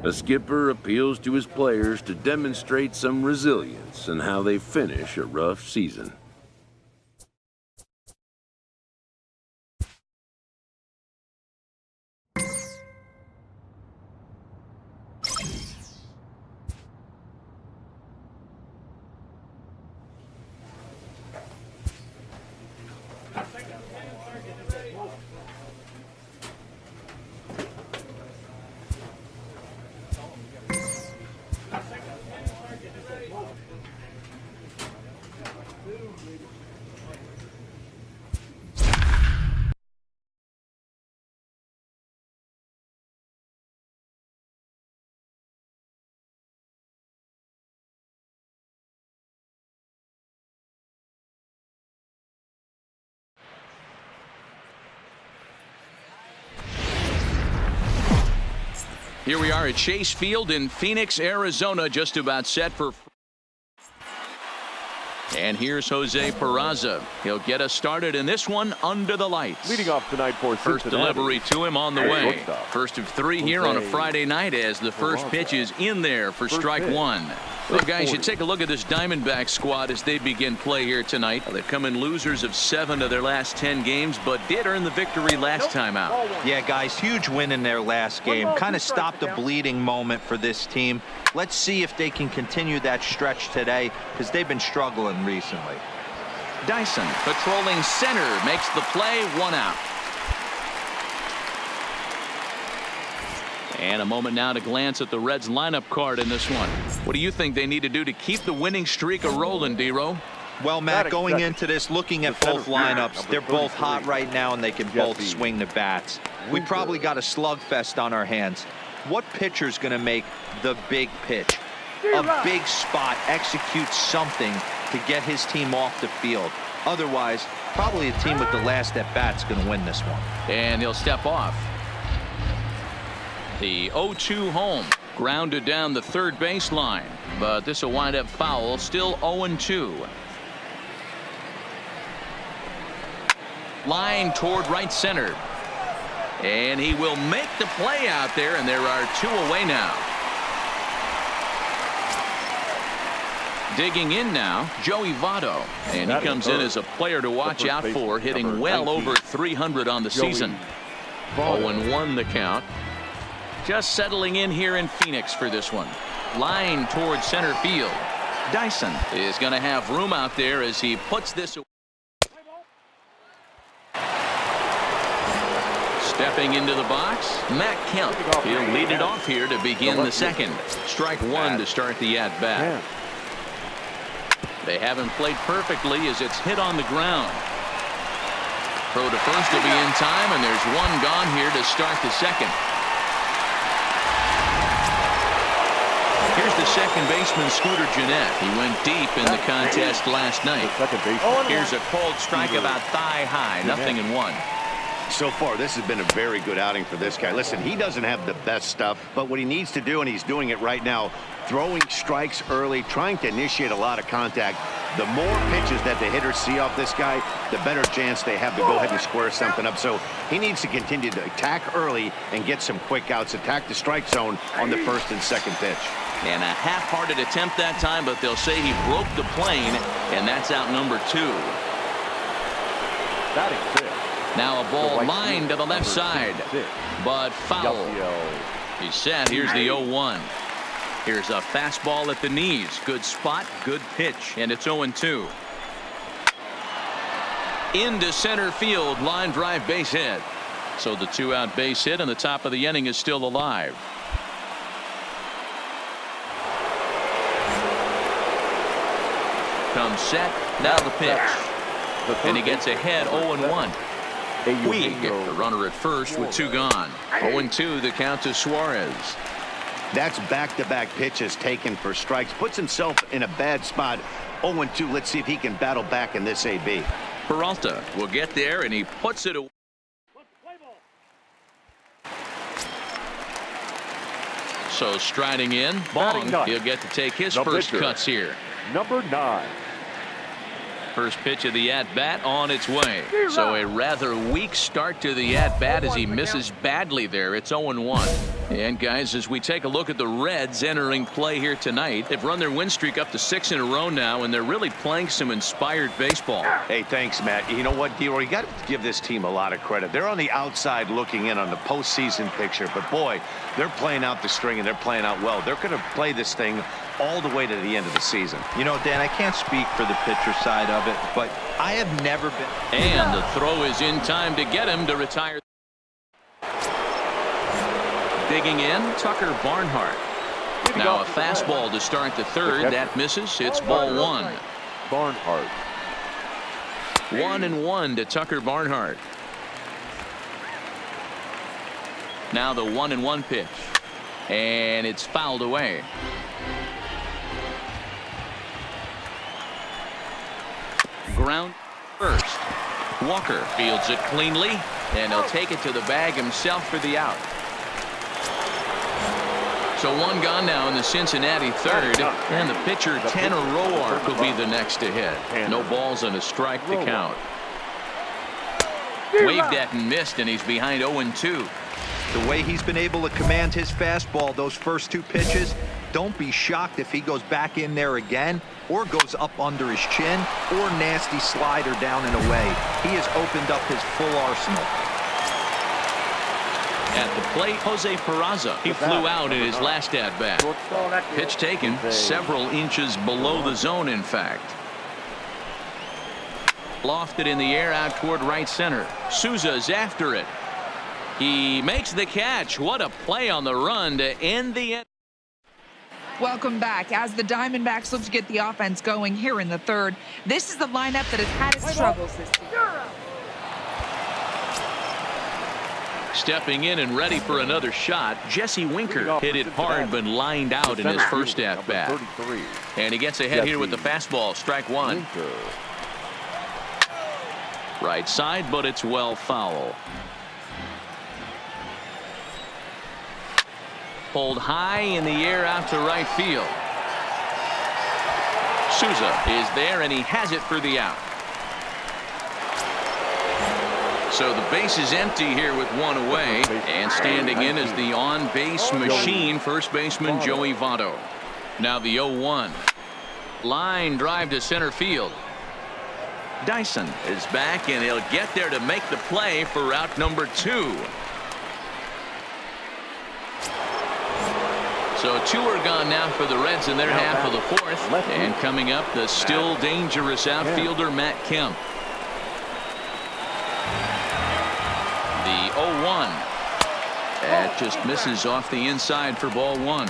A skipper appeals to his players to demonstrate some resilience in how they finish a rough season. Here we are at Chase Field in Phoenix, Arizona, just about set for. And here's Jose Peraza. He'll get us started in this one under the lights. Leading off tonight for first delivery to him on the way. First of three here on a Friday night as the first pitch is in there for strike one. Well, guys, you take a look at this Diamondback squad as they begin play here tonight. They've come in losers of 7 of their last 10 games, but did earn the victory last time out. Yeah, guys, huge win in their last game. Kind of stopped a bleeding moment for this team. Let's see if they can continue that stretch today because they've been struggling recently. Dyson patrolling center makes the play, 1 out. And a moment now to glance at the Reds lineup card in this one. What do you think they need to do to keep the winning streak a-rolling, D-Row? Well, Matt, going into this, looking at both lineups, they're both hot right now and they can both swing the bats. We probably got a slugfest on our hands. What pitcher's going to make the big pitch? A big spot, execute something to get his team off the field. Otherwise, probably a team with the last at-bat's going to win this one. And he'll step off. The 0-2 home, grounded down the third baseline, but this will wind up foul, still 0-2. Line toward right center. And he will make the play out there, and there are 2 away now. Digging in now, Joey Votto. And he comes in as a player to watch out for, hitting well over 300 on the season. 0-1 the count. Just settling in here in Phoenix for this one. Line towards center field. Dyson is going to have room out there as he puts this away. Stepping into the box, Matt Kemp. He'll lead it off here to begin the second. Strike one to start the at-bat. They haven't played perfectly as it's hit on the ground. Throw to first will be in time, and there's one gone here to start the second. Here's the second baseman, Scooter Gennett. He went deep in the contest last night. Here's a cold strike about thigh high, 0-1. So far, this has been a very good outing for this guy. Listen, he doesn't have the best stuff, but what he needs to do, and he's doing it right now, throwing strikes early, trying to initiate a lot of contact. The more pitches that the hitters see off this guy, the better chance they have to go ahead and square something up. So he needs to continue to attack early and get some quick outs, attack the strike zone on the first and second pitch. And a half-hearted attempt that time, but they'll say he broke the plane, and that's out number 2. Now a ball lined to the left side, but foul. He's set. Here's the 0-1. Here's a fastball at the knees. Good spot, good pitch, and it's 0-2. Into center field, line drive base hit. So the 2-out base hit, and the top of the inning is still alive. Comes set, now the pitch. And he gets ahead 0-1. Puig, the runner at first with 2 gone. 0-2 the count to Suarez. That's back-to-back pitches taken for strikes. Puts himself in a bad spot. 0-2. Let's see if he can battle back in this AB. Peralta will get there, and he puts it away. So striding in, Bong, he'll get to take his first cuts here. Number 9. First pitch of the at-bat on its way. So a rather weak start to the at-bat as he misses badly there. It's 0-1. And guys, as we take a look at the Reds entering play here tonight, they've run their win streak up to 6 in a row now, and they're really playing some inspired baseball. Hey, thanks, Matt. You know what, D-Roy, you got to give this team a lot of credit. They're on the outside looking in on the postseason picture, but boy, they're playing out the string and they're playing out well. They're going to play this thing all the way to the end of the season. You know, Dan, I can't speak for the pitcher side of it, but I have never been. And the throw is in time to get him to retire. Digging in, Tucker Barnhart. Now a fastball to start the third. That misses. It's ball one. Barnhart. 1-1 to Tucker Barnhart. Now the 1-1 pitch. And it's fouled away. Ground first. Walker fields it cleanly, and he'll take it to the bag himself for the out. So one gone now in the Cincinnati third, and the pitcher Tanner Roark will be the next to hit. No balls and a strike to count. Waved at and missed, and he's behind 0-2. The way he's been able to command his fastball those first two pitches, don't be shocked if he goes back in there again or goes up under his chin or nasty slider down and away. He has opened up his full arsenal. At the plate, Jose Peraza. He flew out in his last at-bat. Pitch taken several inches below the zone, in fact. Lofted in the air out toward right center. Souza's after it. He makes the catch. What a play on the run to end the end. Welcome back. As the Diamondbacks look to get the offense going here in the third, this is the lineup that has had its struggles this season. Stepping in and ready for another shot, Jesse Winker hit it hard but lined out in his first at-bat. And he gets ahead here with the fastball, strike one. Right side, but it's well foul. Pulled high in the air out to right field. Souza is there, and he has it for the out. So the base is empty here with one away, and standing in is the on-base machine, first baseman Joey Votto. Now the 0-1. Line drive to center field. Dyson is back, and he'll get there to make the play for route number 2. So 2 are gone now for the Reds in their half of the fourth. And coming up, the still dangerous outfielder Matt Kemp. The 0-1. That just misses off the inside for ball one.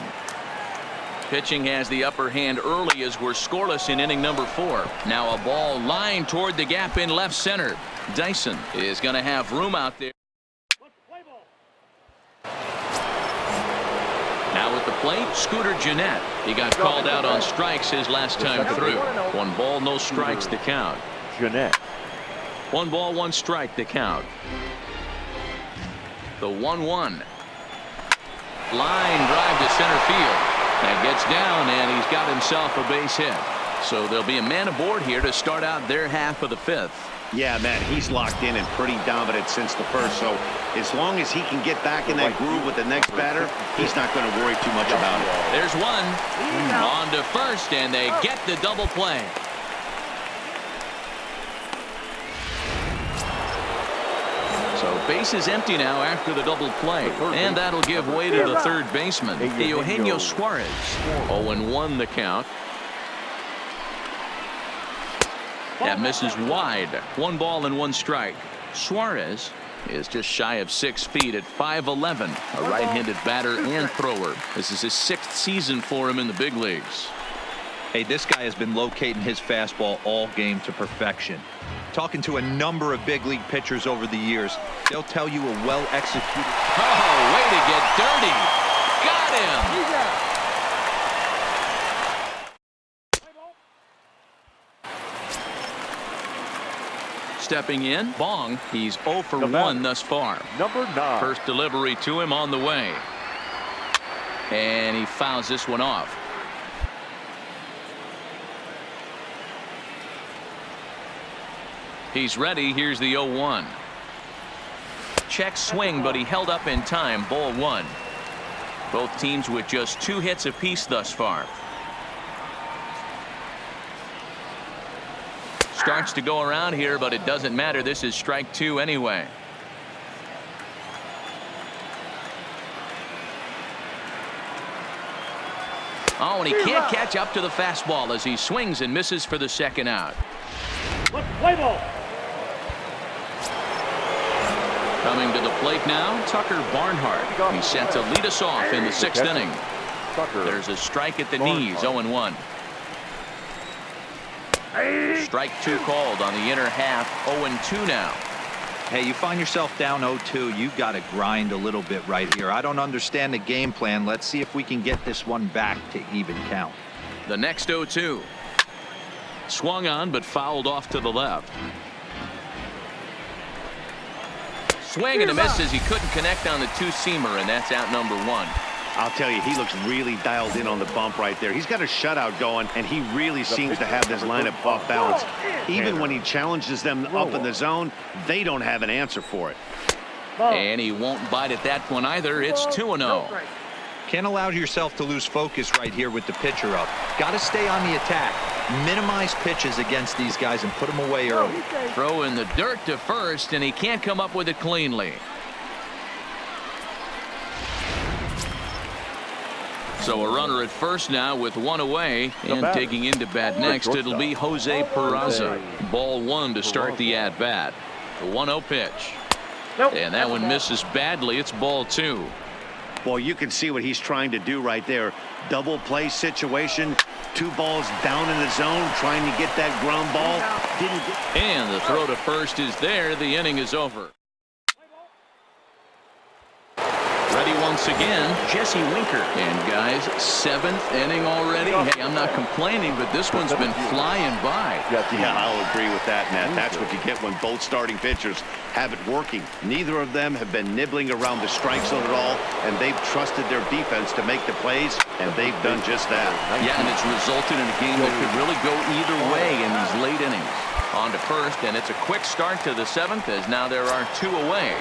Pitching has the upper hand early as we're scoreless in inning number 4. Now a ball lined toward the gap in left center. Dyson is going to have room out there. Now at the plate, Scooter Gennett. He got called out on strikes his last time through. 1 ball, no strikes to count. Gennett. 1 ball, 1 strike to count. The 1-1. Line drive to center field. That gets down, and he's got himself a base hit. So there'll be a man aboard here to start out their half of the 5th. Yeah, man, he's locked in and pretty dominant since the first. So as long as he can get back in that groove with the next batter, he's not going to worry too much about it. There's one. On to first, and they get the double play. So base is empty now after the double play, and that'll give way to the third baseman, Eugenio Suarez. 0-1 the count. That misses wide. 1 ball and 1 strike. Suarez is just shy of 6 feet at 5'11", a right-handed batter and thrower. This is his 6th season for him in the big leagues. Hey, this guy has been locating his fastball all game to perfection. Talking to a number of big league pitchers over the years, they'll tell you a well-executed. Oh, way to get dirty. Got him. Stepping in, Bong. He's 0 for 1 thus far. Number 9. First delivery to him on the way. And he fouls this one off. He's ready. Here's the 0-1. Check swing, but he held up in time. Ball 1. Both teams with just 2 hits apiece thus far. Starts to go around here, but it doesn't matter. This is strike 2 anyway. Oh, and he can't catch up to the fastball as he swings and misses for the second out. Play ball. Coming to the plate now, Tucker Barnhart. He's set to lead us off in the 6th inning. There's a strike at the knees, 0-1. Strike 2 called on the inner half, 0-2 now. Hey, you find yourself down 0-2, you got to grind a little bit right here. I don't understand the game plan. Let's see if we can get this one back to even count. The next 0-2. Swung on, but fouled off to the left. Swing and a miss as he couldn't connect on the 2-seamer, and that's out number 1. I'll tell you, he looks really dialed in on the bump right there. He's got a shutout going, and he really seems to have this lineup off balance. Even when he challenges them up in the zone, they don't have an answer for it. And he won't bite at that one either. It's 2-0. Can't allow yourself to lose focus right here with the pitcher up. Got to stay on the attack. Minimize pitches against these guys and put them away early. Throw in the dirt to first, and he can't come up with it cleanly. So a runner at first now with 1 away, and digging into bat next, it'll be Jose Peraza. Ball 1 to start the at-bat. The 1-0 pitch. And that one misses badly. It's ball 2. Well, you can see what he's trying to do right there. Double play situation. 2 balls down in the zone, trying to get that ground ball. Didn't get. And the throw to first is there. The inning is over. Ready once again, Jesse Winker. And guys, 7th inning already. Hey, I'm not complaining, but this one's been flying by. Yeah, I'll agree with that, Matt. That's what you get when both starting pitchers have it working. Neither of them have been nibbling around the strike zone at all, and they've trusted their defense to make the plays, and they've done just that. Yeah, and it's resulted in a game that could really go either way in these late innings. On to first, and it's a quick start to the 7th, as now there are 2 away.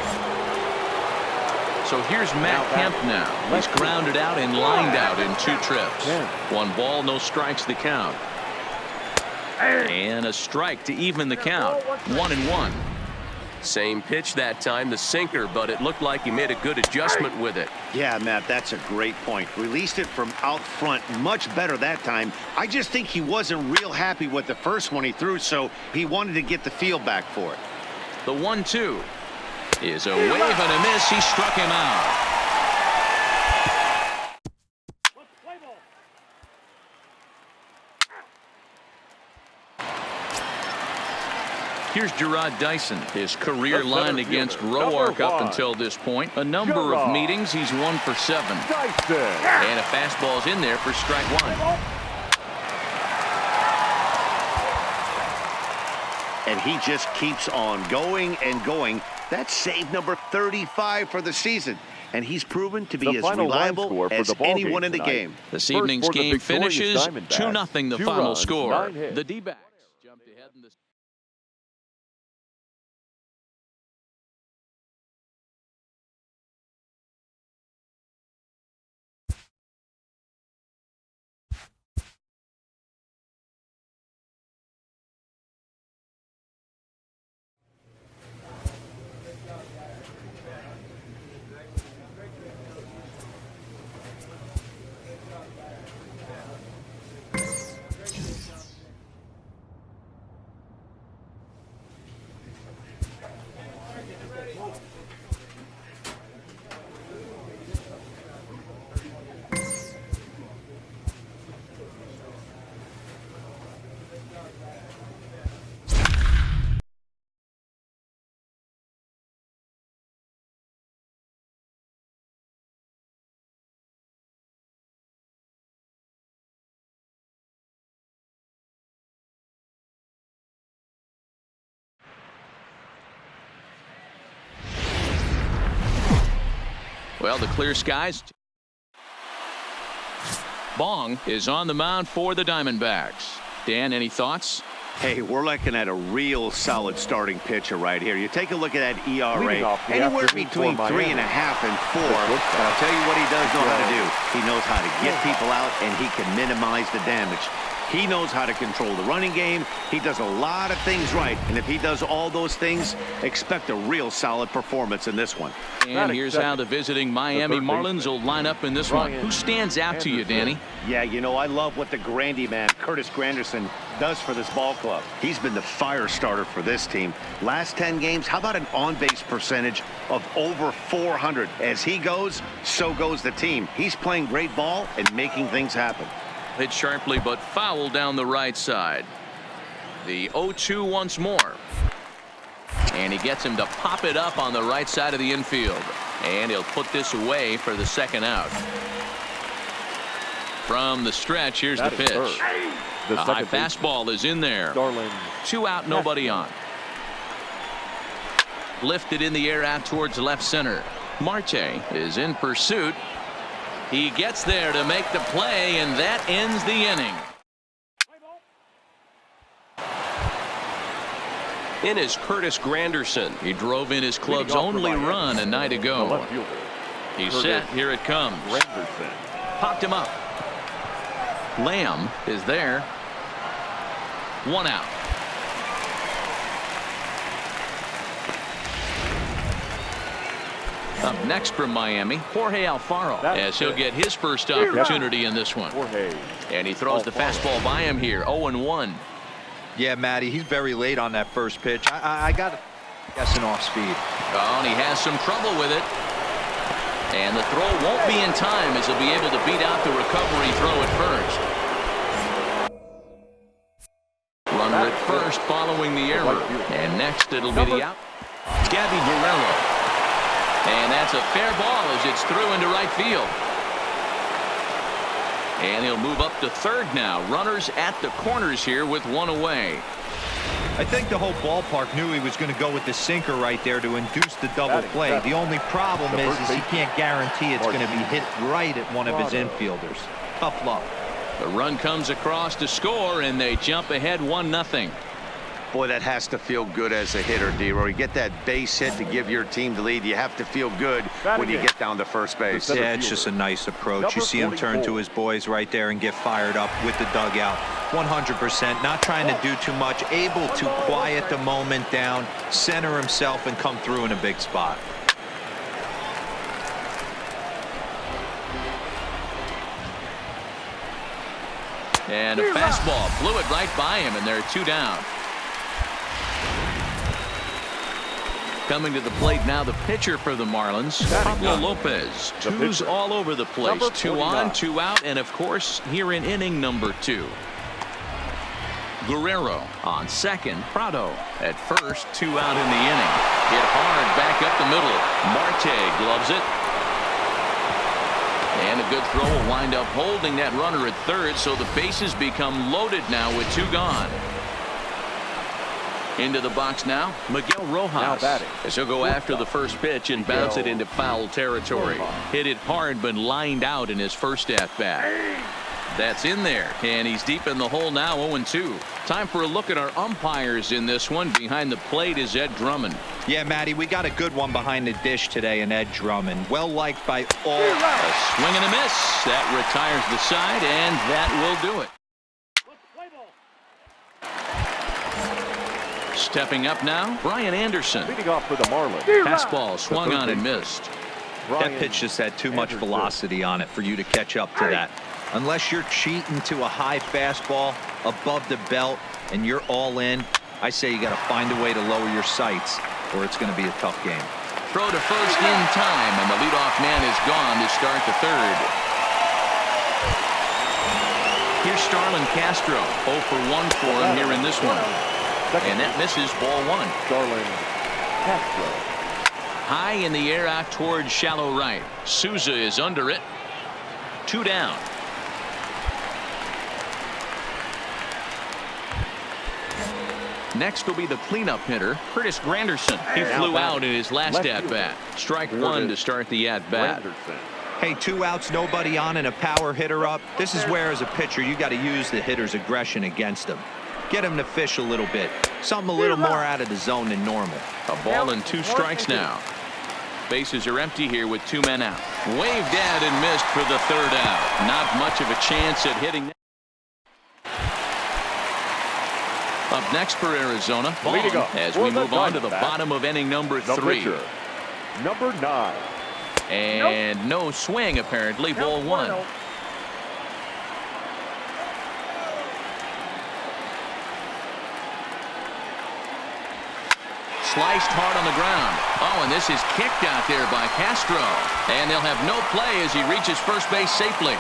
So here's Matt Kemp now. He's grounded out and lined out in 2 trips. 1 ball, no strikes the count. And a strike to even the count. 1-1. Same pitch that time, the sinker, but it looked like he made a good adjustment with it. Yeah, Matt, that's a great point. Released it from out front much better that time. I just think he wasn't real happy with the first one he threw, so he wanted to get the feel back for it. The 1-2. Is a wave and a miss. He struck him out. Here's Gerard Dyson. His career line against Roark up until this point. A number of meetings. He's 1 for 7. And a fastball's in there for strike 1. And he just keeps on going and going. That's save number 35 for the season. And he's proven to be as reliable as anyone in the game. This evening's game finishes 2-0 the final score. The D-backs jumped ahead in the Well, the clear skies. Bong is on the mound for the Diamondbacks. Dan, any thoughts? Hey, we're looking at a real solid starting pitcher right here. You take a look at that ERA, anywhere between 3.5 and 4. But I'll tell you what he does know how to do. He knows how to get people out, and he can minimize the damage. He knows how to control the running game. He does a lot of things right. And if he does all those things, expect a real solid performance in this one. And here's how the visiting Miami Marlins will line up in this one. Who stands out to you, Danny? Yeah, you know, I love what the Grandy man, Curtis Granderson, does for this ball club. He's been the fire starter for this team. Last 10 games, how about an on-base percentage of over 400? As he goes, so goes the team. He's playing great ball and making things happen. Hit sharply, but foul down the right side. The 0-2 once more. And he gets him to pop it up on the right side of the infield. And he'll put this away for the second out. From the stretch, here's the pitch. The high fastball is in there. 2 out, nobody on. Lifted in the air out towards left center. Marte is in pursuit. He gets there to make the play, and that ends the inning. In is Curtis Granderson. He drove in his club's only run a night ago. He's set. Here it comes. Popped him up. Lamb is there. 1 out. Up next from Miami, Jorge Alfaro, as he'll get his first opportunity in this one. And he throws the fastball by him here, 0-1. Yeah, Matty, he's very late on that first pitch. I got guessing off speed. Oh, and he has some trouble with it. And the throw won't be in time as he'll be able to beat out the recovery throw at first. Runner at first following the error. And next it'll be the out. Gabby Guerrero. And that's a fair ball as it's through into right field. And he'll move up to third now. Runners at the corners here with 1 away. I think the whole ballpark knew he was going to go with the sinker right there to induce the double play. The only problem is he can't guarantee it's going to be hit right at one of his infielders. Tough luck. The run comes across to score, and they jump ahead 1-0. Boy, that has to feel good as a hitter, D-Roy. You get that base hit to give your team the lead. You have to feel good when you get down to first base. Yeah, it's just a nice approach. You see him turn to his boys right there and get fired up with the dugout. 100%, not trying to do too much, able to quiet the moment down, center himself, and come through in a big spot. And a fastball blew it right by him, and they're 2 down. Coming to the plate now, the pitcher for the Marlins, Pablo Lopez. 2s all over the place. 2 on, 2 out, and of course, here in inning number 2. Guerrero on second. Prado at first. 2 out in the inning. Hit hard back up the middle. Marte gloves it. And a good throw will wind up holding that runner at third, so the bases become loaded now with 2 gone. Into the box now, Miguel Rojas, as he'll go after the first pitch and bounce it into foul territory. Hit it hard, but lined out in his first at-bat. That's in there, and he's deep in the hole now, 0-2. Time for a look at our umpires in this one. Behind the plate is Ed Drummond. Yeah, Matty, we got a good one behind the dish today in Ed Drummond. Well liked by all. A swing and a miss. That retires the side, and that will do it. Stepping up now, Brian Anderson. Leading off for the Marlins. Fastball swung on and missed. That pitch just had too much velocity on it for you to catch up to that. Unless you're cheating to a high fastball above the belt and you're all in, I say you got to find a way to lower your sights or it's going to be a tough game. Throw to first in time, and the leadoff man is gone to start the third. Here's Starlin Castro, 0 for 1 for him here in this one. And that misses, ball 1. Starlin Castro. High in the air out towards shallow right. Souza is under it. 2 down. Next will be the cleanup hitter, Curtis Granderson. He flew out in his last at-bat. Strike 1 to start the at-bat. Hey, 2 outs, nobody on, and a power hitter up. This is where, as a pitcher, you got to use the hitter's aggression against him. Get him to fish a little bit. Something a little more out of the zone than normal. A ball and 2 strikes now. Bases are empty here with 2 men out. Waved at and missed for the 3rd out. Not much of a chance at hitting that. Up next for Arizona, Bong, as we move on to the bottom of inning number 3. Number 9. And no swing, apparently. Ball 1. Sliced hard on the ground. Oh, and this is kicked out there by Castro. And they'll have no play as he reaches first base safely.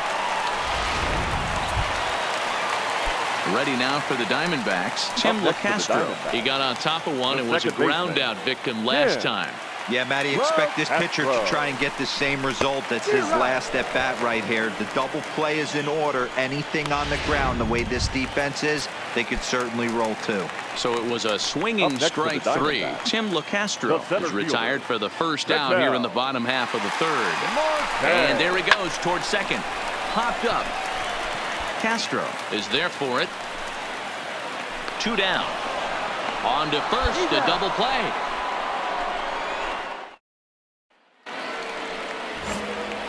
Ready now for the Diamondbacks, Tim LeCastro. He got on top of one and was a ground-out victim last time. Yeah, Matty, expect this pitcher to try and get the same result. That's his last at bat right here. The double play is in order. Anything on the ground, the way this defense is, they could certainly roll 2. So it was a swinging strike 3. Tim LeCastro is retired for the first out here in the bottom half of the 3rd. And there he goes towards second. Popped up. Castro is there for it. 2 down. On to first, a double play.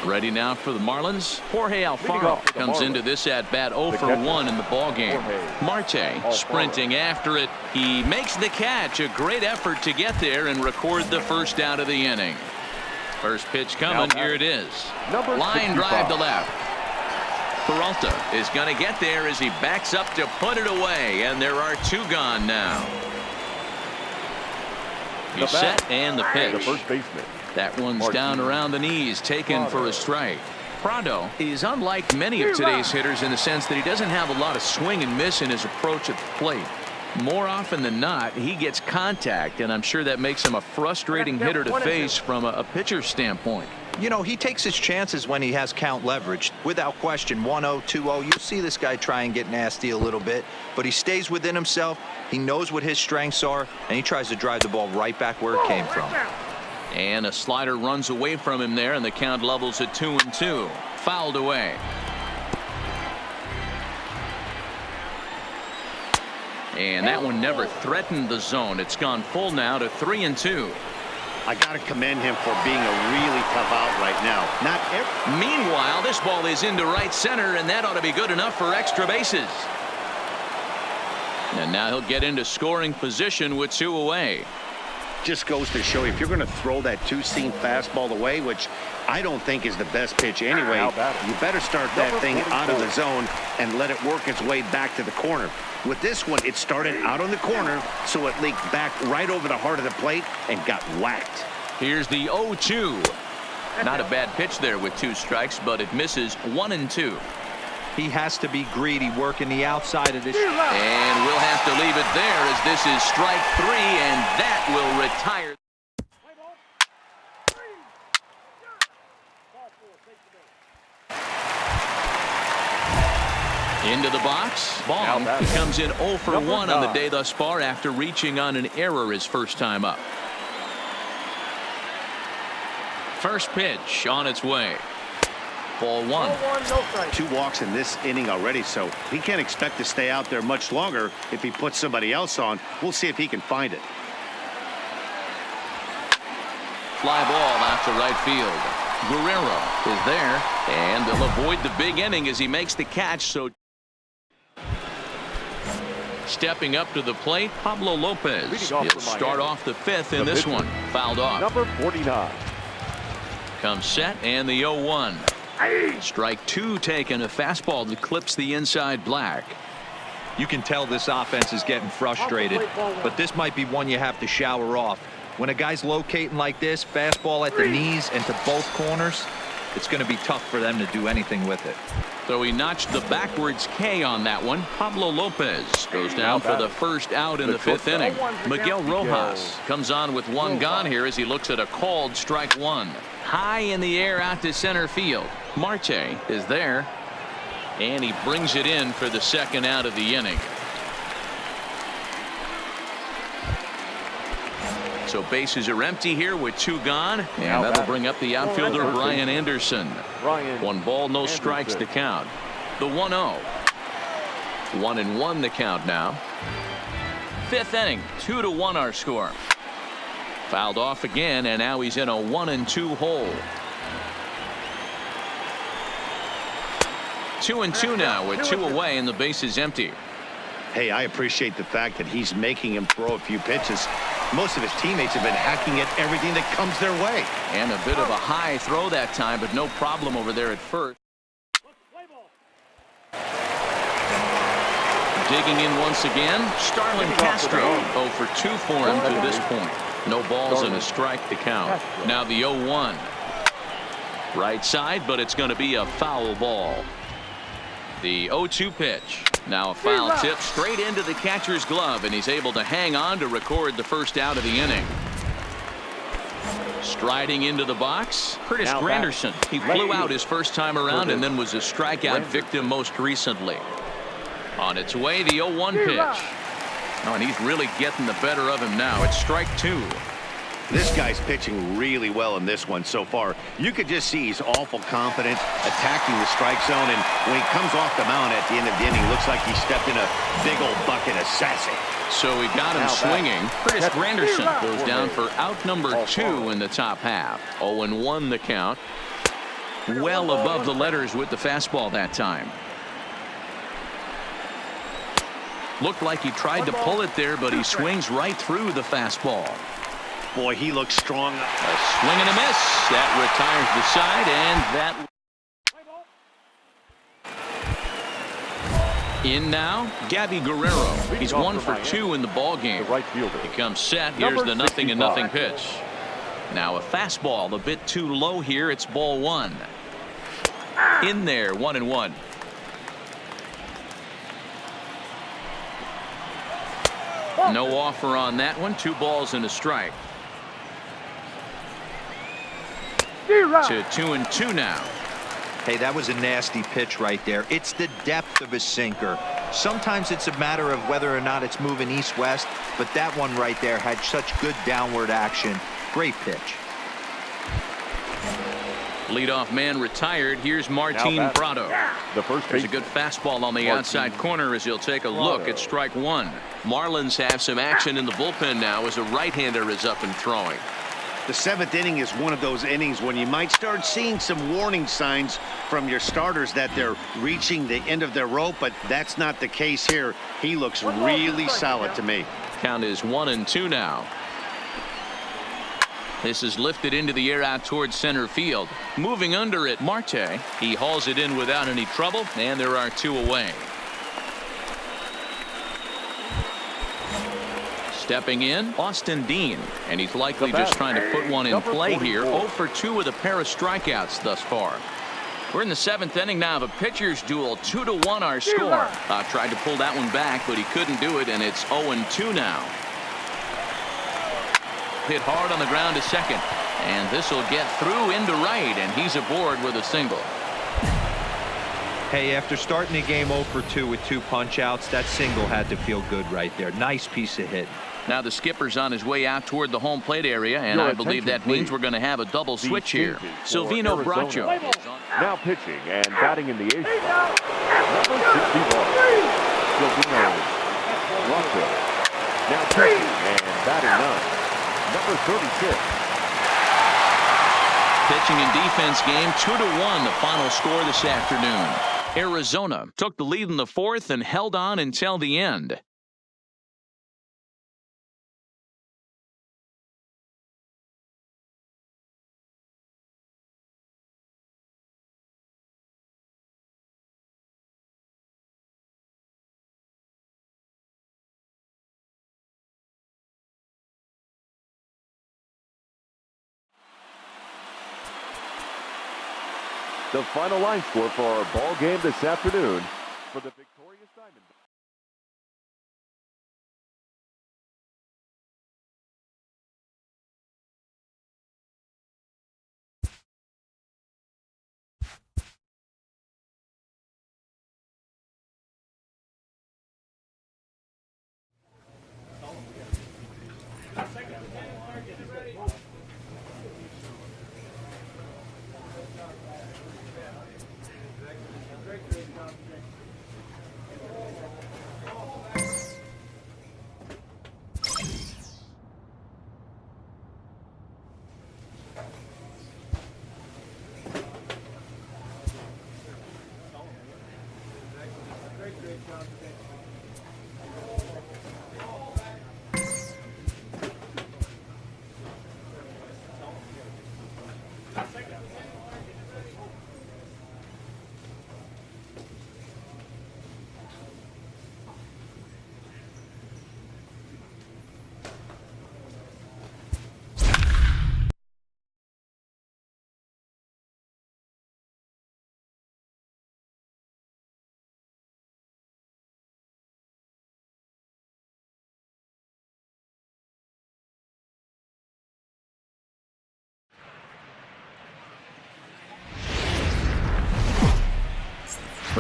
Ready now for the Marlins. Jorge Alfaro comes into this at-bat 0 for 1 in the ballgame. Marte sprinting after it. He makes the catch. A great effort to get there and record the first out of the inning. First pitch coming. Here it is. Line drive to left. Peralta is going to get there as he backs up to put it away. And there are 2 gone now. He's set and the pitch. The first baseman. That one's down around the knees, taken for a strike. Prado is unlike many of today's hitters in the sense that he doesn't have a lot of swing and miss in his approach at the plate. More often than not, he gets contact, and I'm sure that makes him a frustrating hitter to face from a pitcher's standpoint. You know, he takes his chances when he has count leverage. Without question, 1-0, 2-0. You see this guy try and get nasty a little bit, but he stays within himself. He knows what his strengths are, and he tries to drive the ball right back where it came from. And a slider runs away from him there, and the count levels at 2-2. Fouled away. And that one never threatened the zone. It's gone full now to 3-2. I got to commend him for being a really tough out right now. Meanwhile, this ball is into right center, and that ought to be good enough for extra bases. And now he'll get into scoring position with 2 away. Just goes to show you, if you're going to throw that 2-seam fastball away, which I don't think is the best pitch anyway, you better start that thing out of the zone and let it work its way back to the corner. With this one, it started out on the corner, so it leaked back right over the heart of the plate and got whacked. Here's the 0-2. Not a bad pitch there with 2 strikes, but it misses 1-2. He has to be greedy, working the outside of this. And we'll have to leave it there as this is strike 3, and that will retire. Into the box. Bong comes in 0 for 1 on the day thus far after reaching on an error his first time up. First pitch on its way. Ball 1. 2 walks in this inning already, so he can't expect to stay out there much longer if he puts somebody else on. We'll see if he can find it. Fly ball out to right field. Guerrero is there, and they'll avoid the big inning as he makes the catch. So stepping up to the plate, Pablo Lopez. He'll start off the 5th in this one. Fouled off. Number 49. Comes set, and the 0-1. Strike 2 taken, a fastball that clips the inside black. You can tell this offense is getting frustrated, but this might be one you have to shower off. When a guy's locating like this, fastball at the knees and to both corners, it's going to be tough for them to do anything with it. So he notched the backwards K on that one. Pablo Lopez goes down for the first out in the 5th inning. Miguel Rojas comes on with 1 gone here as he looks at a called strike 1. High in the air out to center field. Marte is there, and he brings it in for the 2nd out of the inning. So bases are empty here with 2 gone, and that'll bring up the outfielder Brian Anderson. 1 ball, no strikes to count. The 1-0. 1-1 the count now. Fifth inning, 2-1 our score. Fouled off again, and now he's in a 1-2 hole. 2-2 now with 2 away and the base is empty. Hey, I appreciate the fact that he's making him throw a few pitches. Most of his teammates have been hacking at everything that comes their way. And a bit of a high throw that time, but no problem over there at first. Digging in once again, Starlin Castro. 0 for 2 for him to this point. No balls and a strike to count. Now the 0-1. Right side, but it's going to be a foul ball. The 0-2 pitch. Now a foul tip straight into the catcher's glove, and he's able to hang on to record the first out of the inning. Striding into the box, Curtis Granderson. He flew out his first time around and then was a strikeout victim most recently. On its way, the 0-1 pitch. Oh, and he's really getting the better of him now. It's strike 2. This guy's pitching really well in this one so far. You could just see he's awful confident, attacking the strike zone, and when he comes off the mound at the end of the inning, looks like he stepped in a big old bucket of sassy. So he got him swinging. Curtis Granderson goes down for out number 2 in the top half. 0-1 the count. Well above the letters with the fastball that time. Looked like he tried to pull it there, but he swings right through the fastball. Boy, he looks strong. A swing and a miss. That retires the side, and that. In now, Gabby Guerrero. He's 1 for 2 in the ball game. He comes set. Here's the 0-0 pitch. Now a fastball a bit too low here. It's ball 1. In there, 1-1. No offer on that one. 2 balls and a strike. To 2-2 now. Hey, that was a nasty pitch right there. It's the depth of a sinker. Sometimes it's a matter of whether or not it's moving east-west, but that one right there had such good downward action. Great pitch. Leadoff man retired. Here's Martin Prado. There's a good fastball on the outside corner as he'll take a look at strike 1. Marlins have some action in the bullpen now as a right-hander is up and throwing. The 7th inning is one of those innings when you might start seeing some warning signs from your starters that they're reaching the end of their rope, but that's not the case here. He looks really solid to me. Count is 1-2 now. This is lifted into the air out towards center field. Moving under it, Marte. He hauls it in without any trouble, and there are 2 away. Stepping in, Austin Dean, and he's likely just trying to put one in play here. 0 for 2 with a pair of strikeouts thus far. We're in the 7th inning now of a pitcher's duel. 2-1 our score. Tried to pull that one back, but he couldn't do it, and it's 0-2 now. Hit hard on the ground to second, and this will get through into right, and he's aboard with a single. Hey, after starting the game 0 for 2 with 2 punch-outs, that single had to feel good right there. Nice piece of hit. Now the skipper's on his way out toward the home plate area, and I believe that means we're going to have a double switch here. Silvino Bracho. Now pitching and batting in the 8th. Number 61. Silvino Bracho. Now pitching and batting 9. Number 36. Pitching and defense game 2-1 the final score this afternoon. Arizona took the lead in the 4th and held on until the end. The final line score for our ball game this afternoon for the victorious Diamondbacks.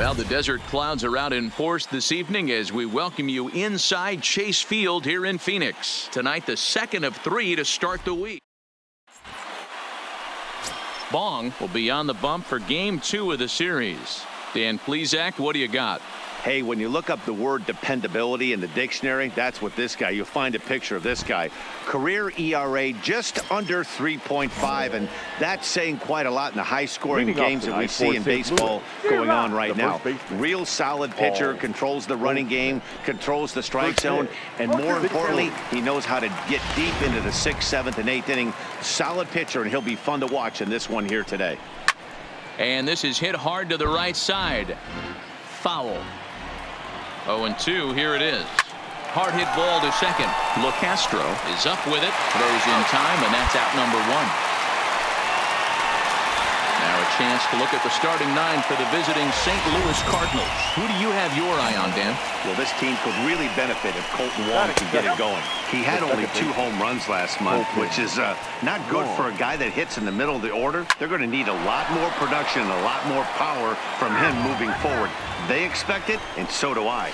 Well, the desert clouds are out in force this evening as we welcome you inside Chase Field here in Phoenix. Tonight, the second of 3 to start the week. Bong will be on the bump for Game 2 of the series. Dan Plesac, what do you got? Hey, when you look up the word dependability in the dictionary, that's what this guy, you'll find a picture of this guy. Career ERA just under 3.5, and that's saying quite a lot in the high-scoring games that we see in baseball going on right now. Real solid pitcher, controls the running game, controls the strike zone, and more importantly, he knows how to get deep into the 6th, 7th, and 8th inning. Solid pitcher, and he'll be fun to watch in this one here today. And this is hit hard to the right side. Foul. 0-2, here it is. Hard hit ball to second. LeCastro is up with it, throws in time, and that's out number 1. Now a chance to look at the starting 9 for the visiting St. Louis Cardinals. Who do you have your eye on, Dan? Well, this team could really benefit if Colton Wong can get it going. He had only 2 home runs last month, which is not good for a guy that hits in the middle of the order. They're going to need a lot more production and a lot more power from him moving forward. They expect it, and so do I.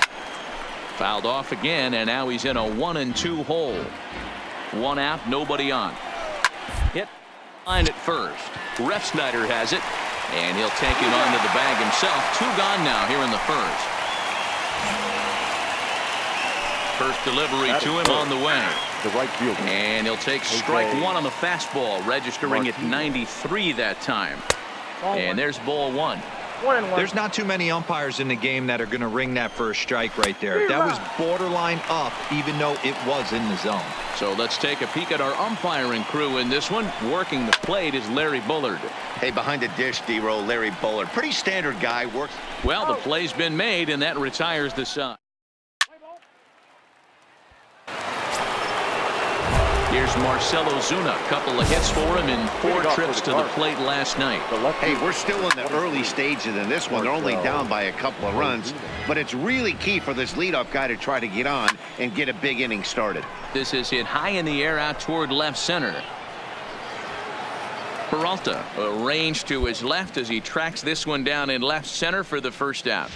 Fouled off again, and now he's in a 1-2 hole. 1 out, nobody on. Hit line at first. Refsnyder has it, and he'll take it onto the bag himself. 2 gone now here in the first. First delivery to him on the way. The right field. And he'll take strike 1 on the fastball, registering at 93 that time. And there's ball 1. There's not too many umpires in the game that are going to ring that for a strike right there. That was borderline up, even though it was in the zone. So let's take a peek at our umpiring crew in this one. Working the plate is Larry Bullard. Hey, behind the dish, D-Row, Larry Bullard. Pretty standard guy. Works. Well, the play's been made, and that retires the side. Here's Marcell Ozuna. Couple of hits for him in 4 trips to the plate last night. Hey, we're still in the early stages in this one. They're only down by a couple of runs, but it's really key for this leadoff guy to try to get on and get a big inning started. This is hit high in the air out toward left center. Peralta arranged to his left as he tracks this one down in left center for the first out.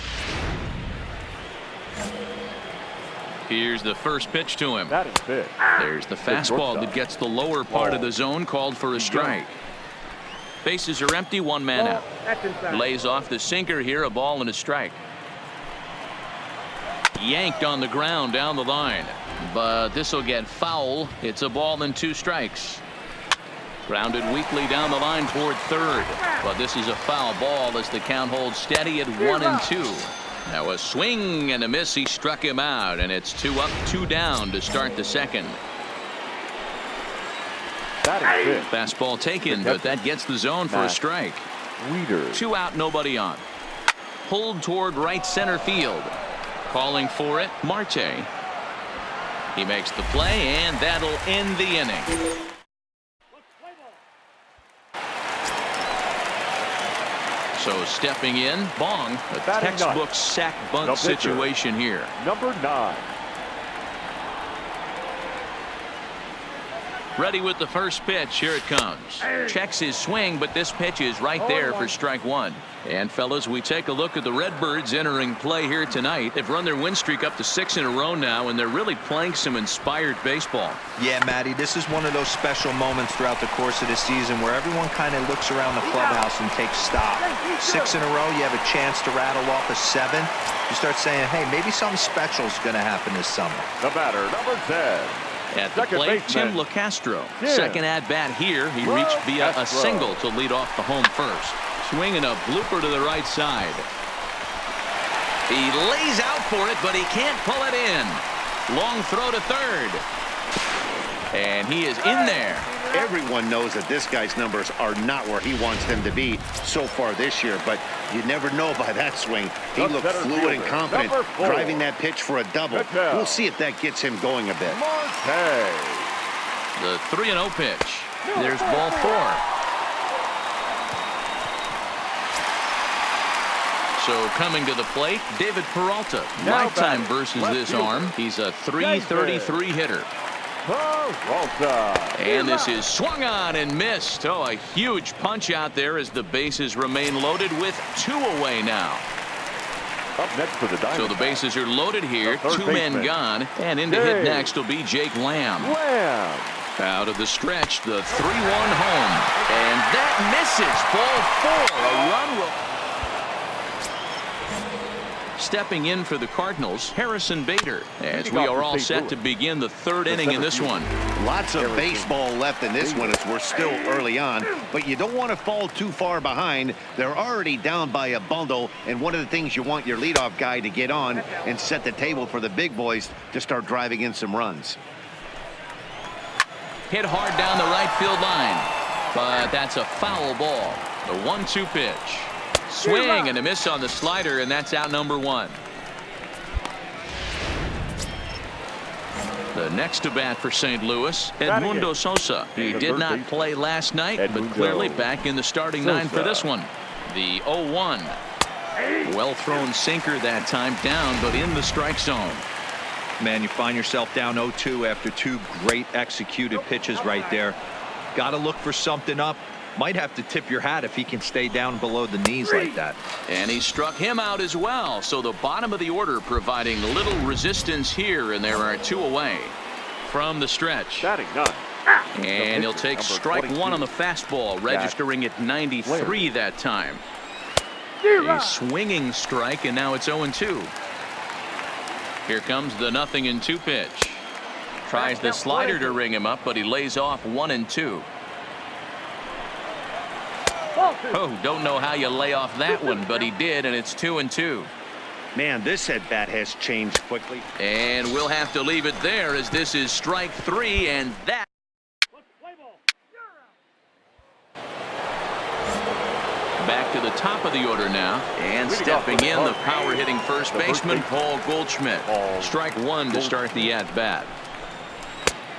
Here's the first pitch to him. That is big. There's the fastball that gets the lower part of the zone, called for a strike. Bases are empty, 1 man out. Lays off the sinker here, a ball and a strike. Yanked on the ground down the line, but this will get foul. It's a ball and 2 strikes. Grounded weakly down the line toward third, but this is a foul ball as the count holds steady at 1-2. Now a swing and a miss. He struck him out, and it's 2 up, 2 down to start the second. That is big. Fastball taken, but that gets the zone for a strike. 2 out, nobody on. Pulled toward right center field. Calling for it, Marte. He makes the play, and that'll end the inning. So stepping in, Bong, a textbook sack bunt situation here. Number 9. Ready with the first pitch. Here it comes. Checks his swing, but this pitch is right there for strike 1. And fellas, we take a look at the Redbirds entering play here tonight. They've run their win streak up to 6 in a row now, and they're really playing some inspired baseball. Yeah, Matty, this is one of those special moments throughout the course of the season where everyone kind of looks around the clubhouse and takes stock. 6 in a row, you have a chance to rattle off a 7th. You start saying, hey, maybe something special is going to happen this summer. The batter, number 10. At the plate, Tim LeCastro. Second at-bat here. He reached via a single to lead off the home first. Swinging a blooper to the right side. He lays out for it, but he can't pull it in. Long throw to third. And he is in there. Everyone knows that this guy's numbers are not where he wants them to be so far this year, but you never know by that swing. He looked fluid and confident, driving that pitch for a double. We'll see if that gets him going a bit. The 3-0 pitch. There's ball 4. So coming to the plate, David Peralta. Lifetime versus this arm. He's a .333 hitter. And this is swung on and missed. Oh, a huge punch out there as the bases remain loaded with 2 away now. Up next for the Diamondbacks. So the bases are loaded here. The third 2 men baseman. gone. And in to hit next will be Jake Lamb. Lamb. Out of the stretch, the 3-1 home. And that misses. Ball 4. A run will. Stepping in for the Cardinals, Harrison Bader, as we are all set to begin the 3rd inning in this one. Lots of baseball left in this one as we're still early on, but you don't want to fall too far behind. They're already down by a bundle, and one of the things you want your leadoff guy to get on and set the table for the big boys to start driving in some runs. Hit hard down the right field line, but that's a foul ball. The 1-2 pitch. Swing and a miss on the slider, and that's out number 1. The next to bat for St. Louis, Edmundo Sosa. He did not play last night, but clearly back in the starting 9 for this one. The 0-1. Well thrown sinker that time, down but in the strike zone. Man, you find yourself down 0-2 after 2 great executed pitches right there. Got to look for something up. Might have to tip your hat if he can stay down below the knees like that. And he struck him out as well. So the bottom of the order providing little resistance here, and there are 2 away from the stretch. Batting none. And he'll take strike 1 on the fastball, registering at 93 that time. A swinging strike, and now it's 0-2. Here comes the 0-2 pitch. Tries the slider to ring him up, but he lays off 1-2. Oh, don't know how you lay off that one, but he did, and it's 2-2. Man, this at bat has changed quickly. And we'll have to leave it there as this is strike 3, and that. Back to the top of the order now, and stepping in, the power-hitting first baseman, Paul Goldschmidt. Strike 1 to start the at-bat.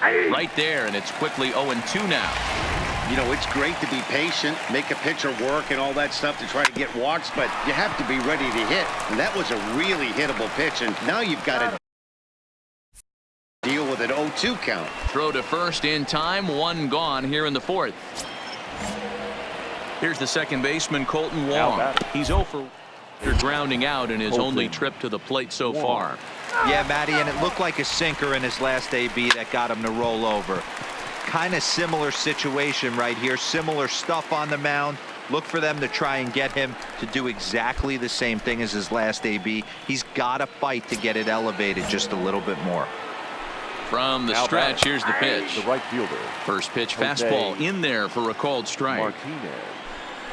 Right there, and it's quickly 0-2 now. You know, it's great to be patient, make a pitcher work and all that stuff to try to get walks, but you have to be ready to hit. And that was a really hittable pitch, and now you've got to deal with an 0-2 count. Throw to first in time, 1 gone here in the 4th. Here's the second baseman, Colton Wong. He's 0 for grounding out in his only trip to the plate so far. Yeah, Matty, and it looked like a sinker in his last AB that got him to roll over. Kind of similar situation right here. Similar stuff on the mound. Look for them to try and get him to do exactly the same thing as his last AB. He's got to fight to get it elevated just a little bit more. From the stretch, here's the pitch. The right fielder. First pitch fastball in there for a called strike. Martinez.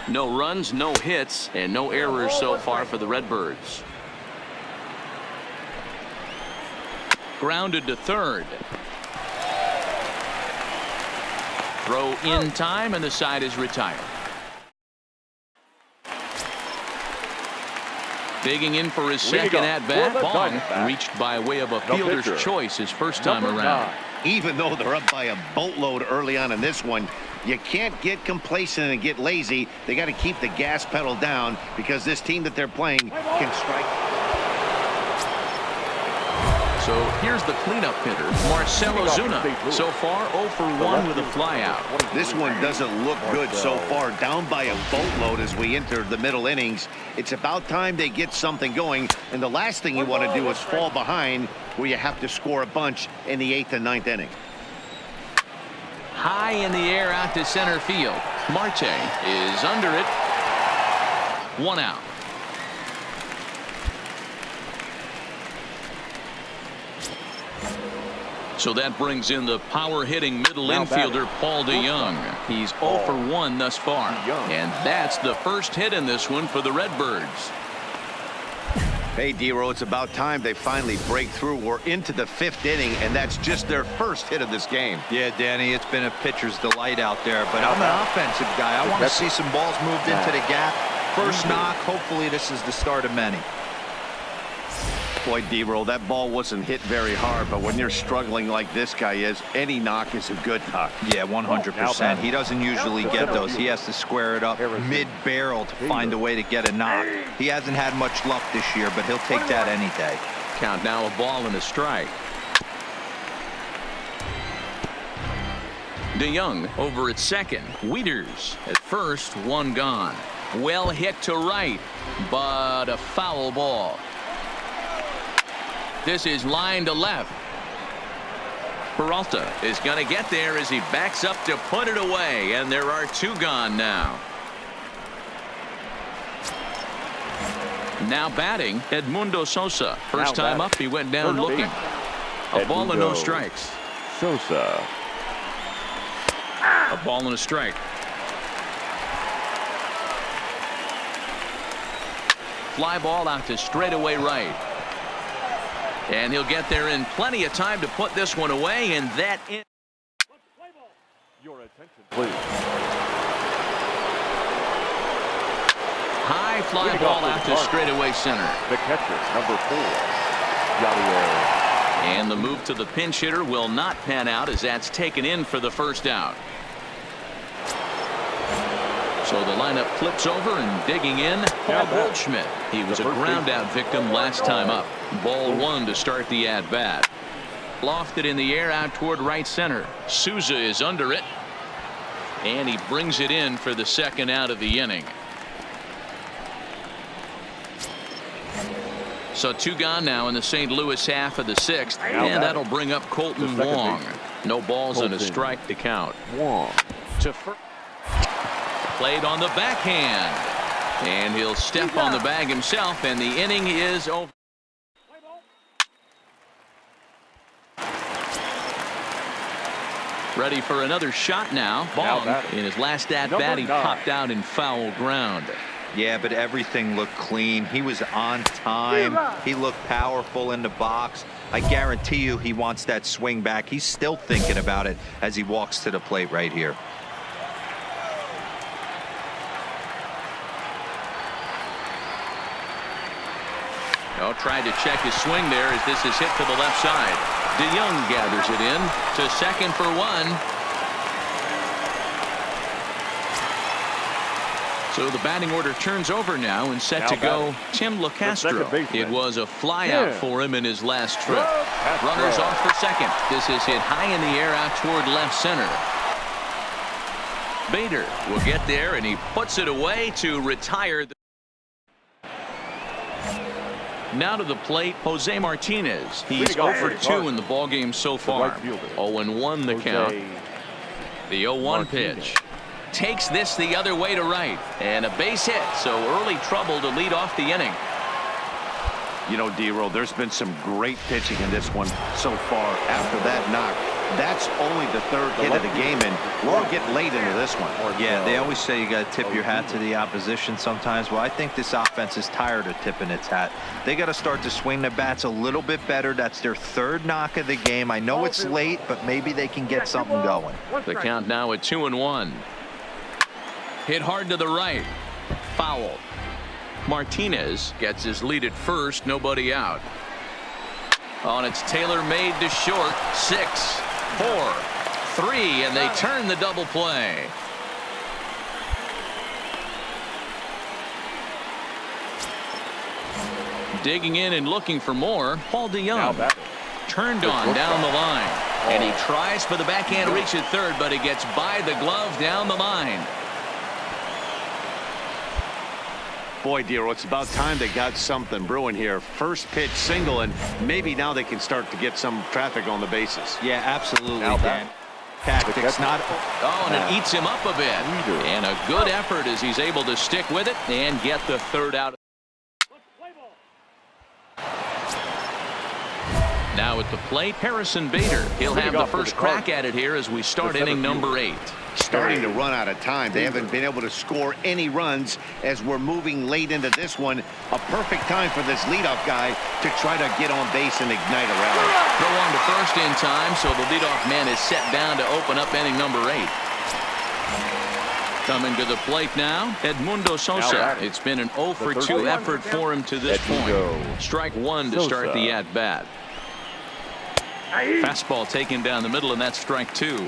No runs, no hits, and no errors so far for the Redbirds. Grounded to third. Throw in time, and the side is retired. Digging in for his second at-bat. Bong reached by way of a fielder's choice his first time around. Even though they're up by a boatload early on in this one, you can't get complacent and get lazy. They got to keep the gas pedal down because this team that they're playing can strike. So here's the cleanup hitter, Marcell Ozuna. So far 0 for 1 with a flyout. This one doesn't look good so far. Down by a boatload as we enter the middle innings. It's about time they get something going. And the last thing you want to do is fall behind where you have to score a bunch in the 8th and 9th inning. High in the air out to center field. Marte is under it. 1 out. So that brings in the power-hitting middle infielder, Paul DeYoung. He's 0 for 1 thus far. And that's the first hit in this one for the Redbirds. Hey, D-Row, it's about time they finally break through. We're into the 5th inning, and that's just their first hit of this game. Yeah, Danny, it's been a pitcher's delight out there, but I'm an offensive guy. I want to see some balls moved into the gap. First knock, hopefully this is the start of many. Boy, D-Roll, that ball wasn't hit very hard, but when you're struggling like this guy is, any knock is a good knock. Yeah, 100%. He doesn't usually get those. He has to square it up mid-barrel to find a way to get a knock. He hasn't had much luck this year, but he'll take that any day. Count now a ball and a strike. DeYoung over at second. Wieters at first, 1 gone. Well hit to right, but a foul ball. This is line to left. Peralta is going to get there as he backs up to put it away, and there are 2 gone now. Now batting, Edmundo Sosa. First time up, he went down looking. A ball and no strikes. Sosa. A ball and a strike. Fly ball out to straightaway right. And he'll get there in plenty of time to put this one away, and that in. Your attention, please. High fly ball out to straightaway center. The catcher, number 4, Yadier. And the move to the pinch hitter will not pan out as that's taken in for the first out. So the lineup flips over and digging in, Paul Goldschmidt. He was a ground out victim last time up. Ball 1 to start the at bat. Lofted in the air out toward right center. Souza is under it. And he brings it in for the second out of the inning. So 2 gone now in the St. Louis half of the 6th. And that'll bring up Colton Wong. No balls and a strike to count. Wong. To first. Played on the backhand. And he'll step on the bag himself, and the inning is over. Ready for another shot now. Bong, in his last at bat, he popped out in foul ground. Yeah, but everything looked clean. He was on time. He looked powerful in the box. I guarantee you he wants that swing back. He's still thinking about it as he walks to the plate right here. Oh, tried to check his swing there as this is hit to the left side. DeYoung gathers it in to second for 1. So the batting order turns over now and set to go Tim LeCastro. It was a fly out for him in his last trip. Runners off for second. This is hit high in the air out toward left center. Bader will get there and he puts it away to retire. Now to the plate, Jose Martinez. He's 0 for 2 in the ballgame so far. 0-1 the count. The 0-1 pitch. Takes this the other way to right. And a base hit, so early trouble to lead off the inning. You know, D-Roll, there's been some great pitching in this one so far. After that knock, that's only the 3rd hit of the game, and we'll get late into this one. Yeah, they always say you got to tip your hat to the opposition sometimes. Well, I think this offense is tired of tipping its hat. They got to start to swing the bats a little bit better. That's their 3rd knock of the game. I know it's late, but maybe they can get something going. The count now at 2-1. Hit hard to the right. Foul. Martinez gets his lead at first. Nobody out. On it's Taylor made to short. 6, 4, 3, and they turn the double play. Digging in and looking for more. Paul DeYoung turned on down the line, and he tries for the backhand reach at third, but he gets by the glove down the line. Boy, Dero, it's about time they got something brewing here. First pitch single, and maybe now they can start to get some traffic on the bases. Yeah, absolutely, Dan. Tactics not. Oh, and it eats him up a bit. And a good effort as he's able to stick with it and get the 3rd out. Now at the plate, Harrison Bader. He'll have the first crack at it here as we start inning number 8. Starting to run out of time. They haven't been able to score any runs as we're moving late into this one. A perfect time for this leadoff guy to try to get on base and ignite a rally. Throw on to first in time, so the leadoff man is set down to open up inning number 8. Coming to the plate now, Edmundo Sosa. It's been an 0 for 2 effort for him to this point. Strike 1 to start the at-bat. Fastball taken down the middle, and that's strike 2.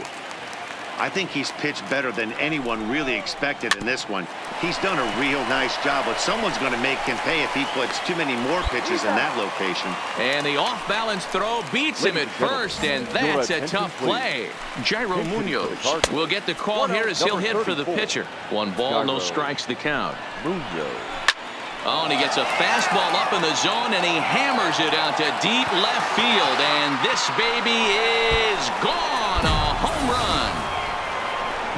I think he's pitched better than anyone really expected in this one. He's done a real nice job, but someone's going to make him pay if he puts too many more pitches in that location. And the off-balance throw beats him at first, and that's a tough play. Jairo Munoz will get the call here as he'll hit for the pitcher. 1 ball, no strikes the count. Oh, and he gets a fastball up in the zone, and he hammers it out to deep left field. And this baby is gone. A home run.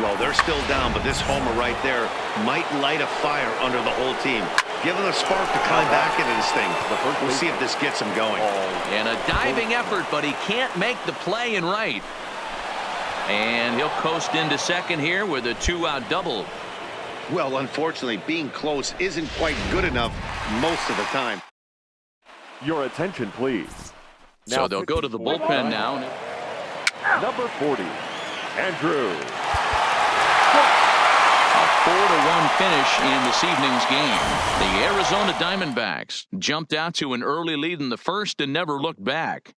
Well, they're still down, but this homer right there might light a fire under the whole team. Give them a spark to climb back into this thing. We'll see if this gets him going. And a diving effort, but he can't make the play in right. And he'll coast into second here with a 2-out double. Well, unfortunately, being close isn't quite good enough most of the time. Your attention, please. So they'll go to the bullpen now. Number 40, Andrew. A 4-1 finish in this evening's game. The Arizona Diamondbacks jumped out to an early lead in the first and never looked back.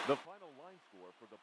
The final line score for the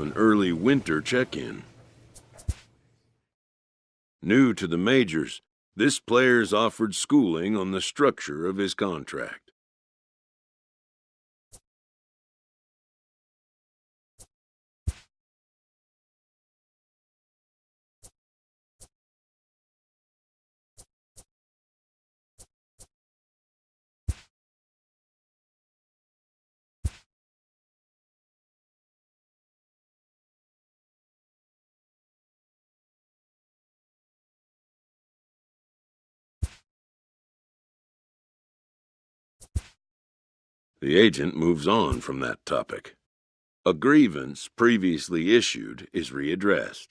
an early winter check-in. New to the majors, this player's offered schooling on the structure of his contract. The agent moves on from that topic. A grievance previously issued is readdressed.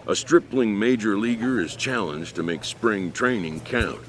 A stripling major leaguer is challenged to make spring training count.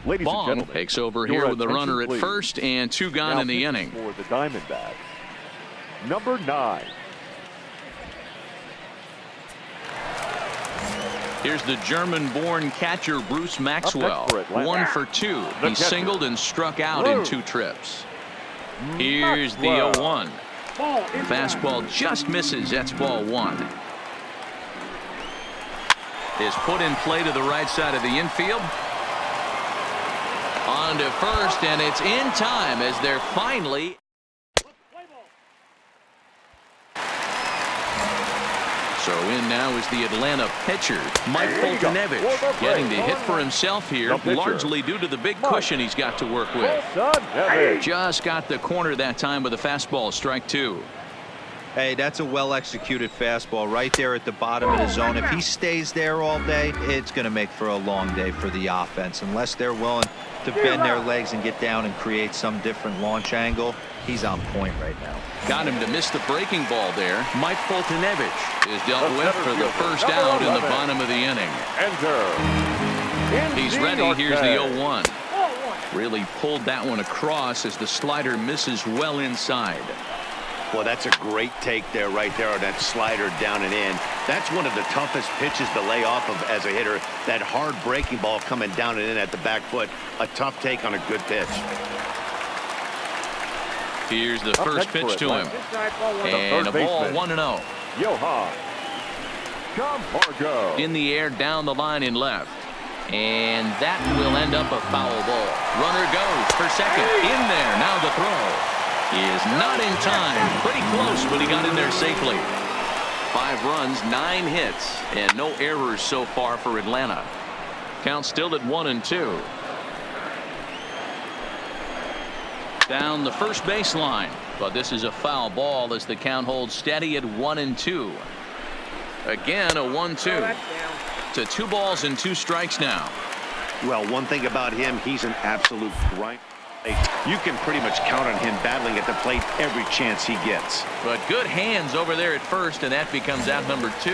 Ladies and Bong gentlemen, takes over your here with the attention, runner at please. first and 2 gone Now in the pitching inning. for the Diamondbacks, number 9. Here's the German-born catcher Bruce Maxwell. for Atlanta, 1 for 2. the He catcher, singled and struck out in 2 trips. Here's the Maxwell. 0-1. Fastball just misses. That's ball 1. Is put in play to the right side of the infield. On to first, and it's in time as they're finally. So in now is the Atlanta pitcher, Mike Foltynewicz, getting to hit for himself here, largely due to the big cushion he's got to work with. Just got the corner that time with a fastball, strike 2. Hey, that's a well-executed fastball right there at the bottom of the zone. If he stays there all day, it's going to make for a long day for the offense. Unless they're willing to bend their legs and get down and create some different launch angle, he's on point right now. Got him to miss the breaking ball there. Mike Foltynewicz is dealt with for the first out in the bottom of the inning. He's ready. Here's the 0-1. Really pulled that one across as the slider misses well inside. Well, that's a great take there, right there on that slider down and in. That's one of the toughest pitches to lay off of as a hitter. That hard breaking ball coming down and in at the back foot. A tough take on a good pitch. Here's the first pitch to him. And a ball 1-0. Johan Camargo. In the air down the line in left. And that will end up a foul ball. Runner goes for second. In there. Now the throw is not in time. Pretty close, but he got in there safely. 5 runs, 9 hits, and no errors so far for Atlanta. Count still at 1-2. Down the first baseline, but this is a foul ball as the count holds steady at 1-2. Again, a 1-2. To 2 balls and 2 strikes now. Well, one thing about him, he's an absolute grind. You can pretty much count on him battling at the plate every chance he gets. But good hands over there at first, and that becomes out number 2.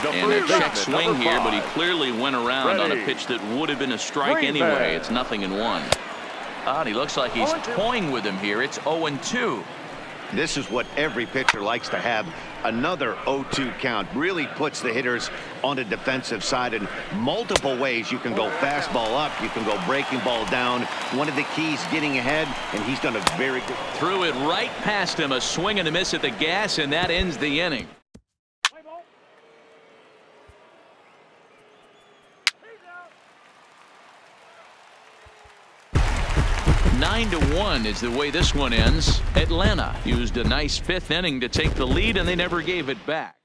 And a check swing here, but he clearly went around on a pitch that would have been a strike anyway. It's 0-1. And he looks like he's toying with him here. It's 0-2. This is what every pitcher likes to have. Another 0-2 count really puts the hitters on the defensive side in multiple ways. You can go fastball up, you can go breaking ball down. One of the keys, getting ahead, and he's done a very good. Threw it right past him, a swing and a miss at the gas, and that ends the inning. 9-1 is the way this one ends. Atlanta used a nice 5th inning to take the lead, and they never gave it back.